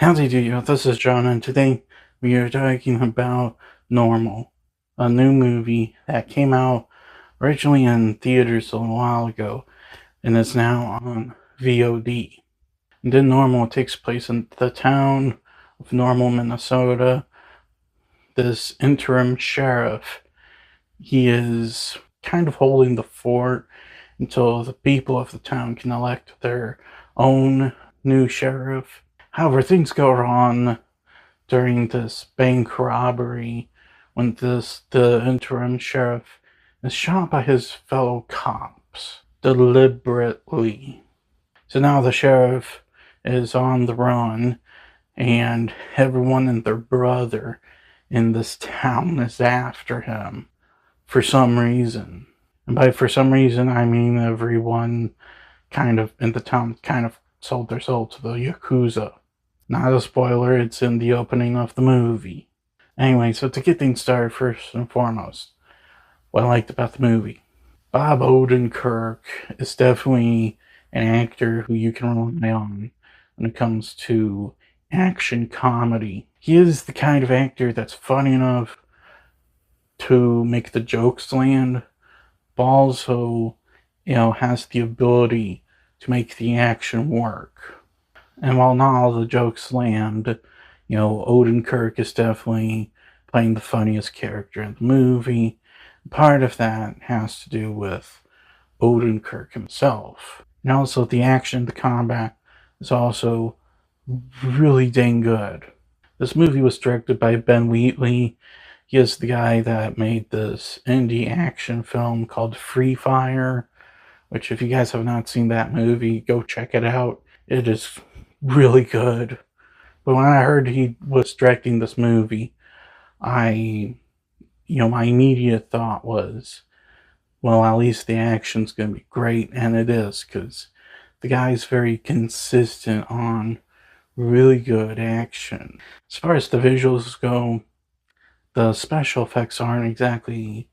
Howdy do you? This is John, and today we are talking about Normal, a new movie that came out originally in theaters a while ago and is now on VOD. And in Normal, it takes place in the town of Normal, Minnesota. This interim sheriff, he is kind of holding the fort until the people of the town can elect their own new sheriff. However, things go wrong during this bank robbery when the interim sheriff is shot by his fellow cops deliberately. So now the sheriff is on the run, and everyone and their brother in this town is after him for some reason. And by for some reason, I mean everyone kind of in the town kind of sold their soul to the Yakuza. Not a spoiler, it's in the opening of the movie. Anyway, so to get things started, first and foremost, what I liked about the movie. Bob Odenkirk is definitely an actor who you can rely on when it comes to action comedy. He is the kind of actor that's funny enough to make the jokes land, but also, has the ability to make the action work. And while not all the jokes land, Odenkirk is definitely playing the funniest character in the movie. Part of that has to do with Odenkirk himself. And also the action, the combat is also really dang good. This movie was directed by Ben Wheatley. He is the guy that made this indie action film called Free Fire, which if you guys have not seen that movie, go check it out. It is really good. But when I heard he was directing this movie, my immediate thought was, well, at least the action's going to be great, and it is, because the guy's very consistent on really good action. As far as the visuals go, the special effects aren't exactly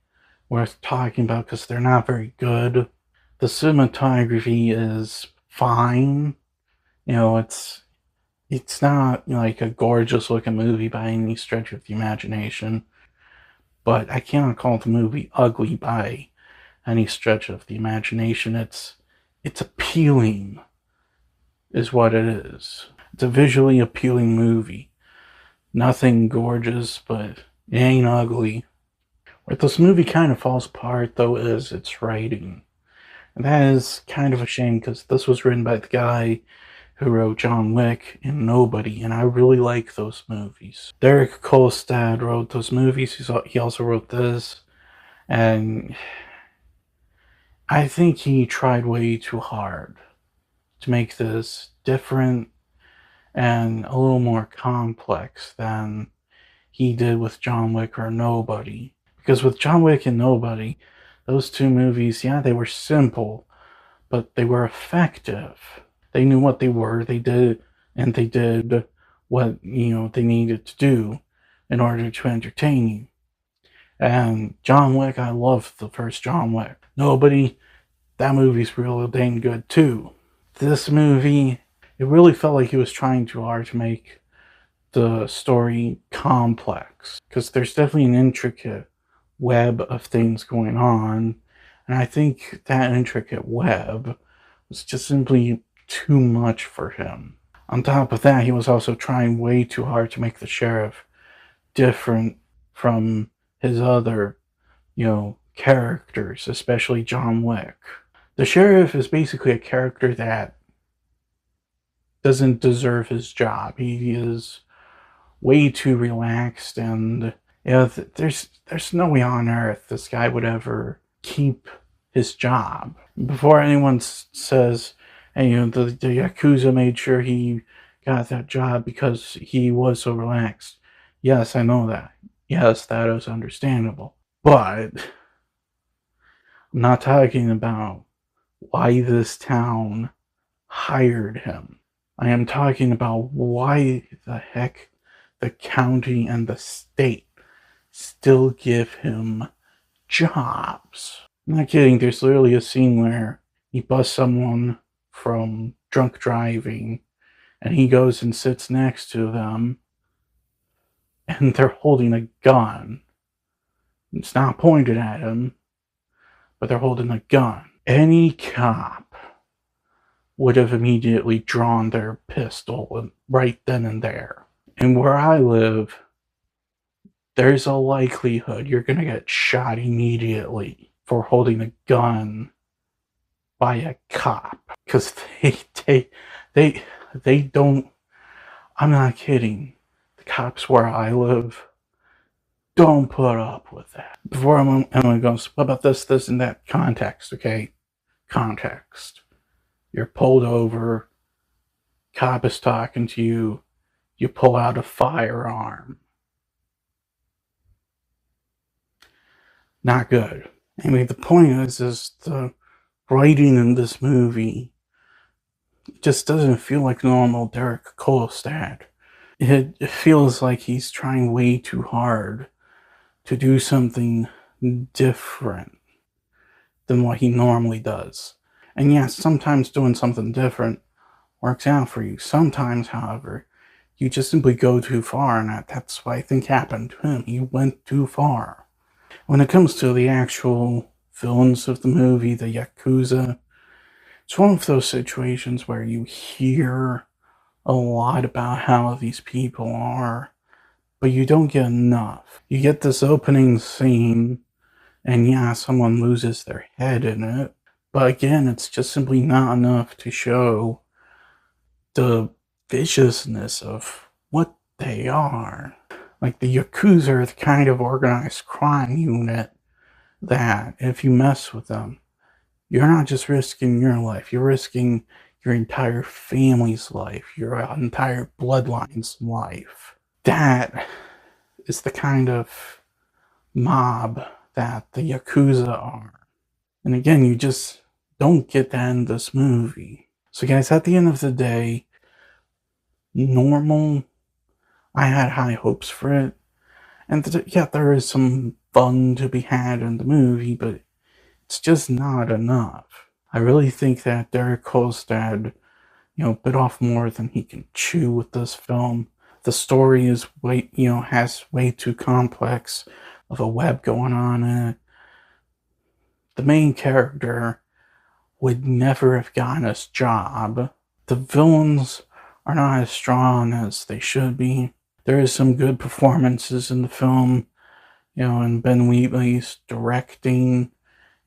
worth talking about because they're not very good. The cinematography is fine. It's not like a gorgeous looking movie by any stretch of the imagination, but I cannot call the movie ugly by any stretch of the imagination. It's appealing, is what it is. It's a visually appealing movie. Nothing gorgeous, but it ain't ugly. Where this movie kind of falls apart, though, is its writing. And that is kind of a shame because this was written by the guy who wrote John Wick and Nobody, and I really like those movies. Derek Kolstad wrote those movies. He also wrote this, and I think he tried way too hard to make this different and a little more complex than he did with John Wick or Nobody. Because with John Wick and Nobody, those two movies, yeah, they were simple, but they were effective. They knew what they were, they did what, they needed to do in order to entertain you. And John Wick, I loved the first John Wick. Nobody, that movie's real dang good too. This movie, it really felt like he was trying too hard to make the story complex. Because there's definitely an intricate web of things going on. And I think that intricate web was just simply too much for him. On top of that, he was also trying way too hard to make the sheriff different from his other, characters, especially John Wick. The sheriff is basically a character that doesn't deserve his job. He is way too relaxed, and there's no way on earth this guy would ever keep his job. Before anyone says, hey, the Yakuza made sure he got that job because he was so relaxed. Yes, I know that. Yes, that is understandable. But I'm not talking about why this town hired him. I am talking about why the heck the county and the state still give him jobs. I'm not kidding, there's literally a scene where he busts someone from drunk driving and he goes and sits next to them, and they're holding a gun. It's not pointed at him, but they're holding a gun. Any cop would have immediately drawn their pistol right then and there. And where I live, there's a likelihood you're going to get shot immediately for holding a gun by a cop. Because they don't, I'm not kidding. The cops where I live don't put up with that. Before I'm going to go, what about this, and that? Context, okay? Context. You're pulled over, cop is talking to you, you pull out a firearm. Not good. Anyway, the point is the writing in this movie just doesn't feel like normal Derek Kolstad. It feels like he's trying way too hard to do something different than what he normally does. And yes, sometimes doing something different works out for you. Sometimes, however, you just simply go too far, and that's what I think happened to him. He went too far. When it comes to the actual villains of the movie, the Yakuza, it's one of those situations where you hear a lot about how these people are, but you don't get enough. You get this opening scene, and yeah, someone loses their head in it, but again, it's just simply not enough to show the viciousness of what they are. Like, the Yakuza are the kind of organized crime unit that if you mess with them, you're not just risking your life, you're risking your entire family's life, your entire bloodline's life. That is the kind of mob that the Yakuza are. And again, you just don't get that in this movie. So guys, at the end of the day, Normal, I had high hopes for it. And yeah, there is some fun to be had in the movie, but it's just not enough. I really think that Derek Kolstad, bit off more than he can chew with this film. The story is has way too complex of a web going on in it. The main character would never have gotten his job. The villains are not as strong as they should be. There is some good performances in the film, and Ben Wheatley's directing,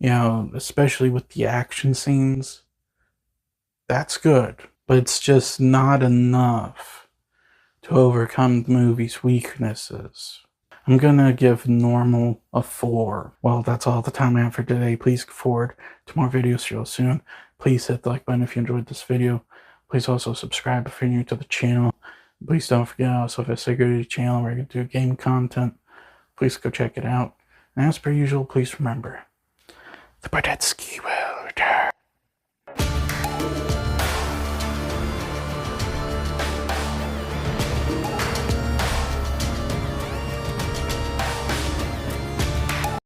especially with the action scenes. That's good, but it's just not enough to overcome the movie's weaknesses. I'm gonna give Normal a 4. Well, that's all the time I have for today. Please look forward to more videos real soon. Please hit the like button if you enjoyed this video. Please also subscribe if you're new to the channel. Please don't forget I also have a security channel where I can do game content. Please go check it out. And as per usual, please remember, the Bardetsky way.